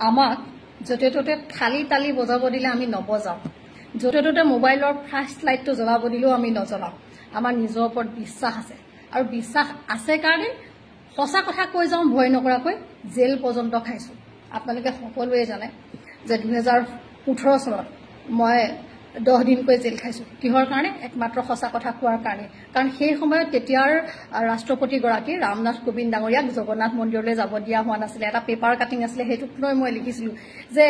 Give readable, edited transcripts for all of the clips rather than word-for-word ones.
আমাক য'তে ত'তে থালি তালি বজাব দিলে আমি নবজাওঁ, য'তে ত'তে মোবাইলৰ ফ্লাছ লাইটটো জ্বলাব দিলেও আমি নজ্বলাওঁ। আমাৰ নিজৰ ওপৰত বিশ্বাস আছে, আৰু বিশ্বাস আছে কাৰণে সঁচা কথা কৈ যাওঁ ভয় নকৰাকৈ জেল পৰ্যন্ত খাইছোঁ। আপোনালোকে সকলোৱে জানে যে 2018 চনত মই 10 দিনকৈ জেল খাইছোঁ। কিহৰ কাৰণে? একমাত্ৰ সঁচা কথা কোৱাৰ কাৰণে। কাৰণ সেই সময়ত তেতিয়াৰ ৰাষ্ট্ৰপতিগৰাকী ৰামনাথ কোবিন্দ ডাঙৰীয়াক জগন্নাথ মন্দিৰলৈ যাব দিয়া হোৱা নাছিলে। এটা পেপাৰ কাটিং আছিলে, সেইটোক লৈ মই লিখিছিলোঁ যে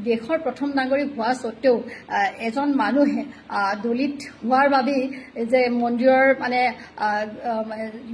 দেশৰ প্ৰথম নাগৰিক হোৱা স্বত্তেও এজন মানুহে দলিত হোৱাৰ বাবেই যে মন্দিৰৰ মানে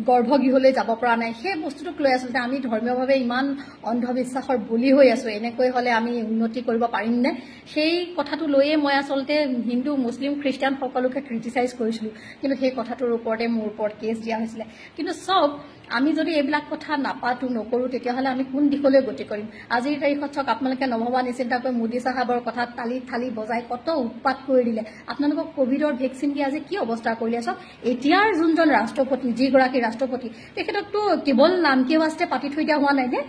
গৰ্ভগৃহলৈ যাব পৰা নাই, সেই বস্তুটোক লৈ আচলতে আমি ধৰ্মীয়ভাৱে ইমান অন্ধবিশ্বাসৰ বলি হৈ আছোঁ। এনেকৈ হ'লে আমি উন্নতি কৰিব পাৰিমনে? সেই কথাটো লৈয়ে মই আচলতে হিন্দু মুছলিম খ্ৰীষ্টিয়ান সকলোকে ক্ৰিটিচাইজ কৰিছিলোঁ, কিন্তু সেই কথাটোৰ ওপৰতে মোৰ ওপৰত কেছ দিয়া হৈছিলে। কিন্তু চব আমি যদি এইবিলাক কথা নাপাতো নকৰোঁ, তেতিয়াহ'লে আমি কোন দিশলৈ গতি কৰিম? আজিৰ তাৰিখত চাওক, আপোনালোকে নভবা নিচিন্তাকৈ মোদী চাহাবৰ কথাত তালি থালি বজাই কত উৎপাত কৰি দিলে। আপোনালোকক কোভিডৰ ভেকচিন দি আজি কি অৱস্থা কৰিলে চাওক। এতিয়াৰ যোনজন ৰাষ্ট্ৰপতি, যিগৰাকী ৰাষ্ট্ৰপতি, তেখেতকতো কেৱল নামকে বাস্তে পাতি থৈ দিয়া হোৱা নাই নে?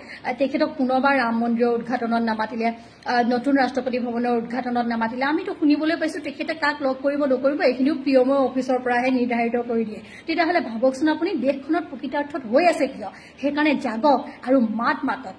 তেখেতক পুনৰবাৰ ৰাম মন্দিৰৰ উদ্ঘাটনত নামাতিলে, নতুন ৰাষ্ট্ৰপতি ভৱনৰ উদ্ঘাটনত নামাতিলে। আমিতো শুনিবলৈ পাইছোঁ তেখেতে কাক লগ কৰিব নকৰিব এইখিনিও পিএমঅ অফিচৰ পৰাহে নিৰ্ধাৰিত কৰি দিয়ে। তেতিয়াহ'লে ভাবকচোন আপুনি দেশখনত প্ৰকৃতাৰ্থত হৈ আছে কিয়? সেইকাৰণে জাগক আৰু মাত মাতক।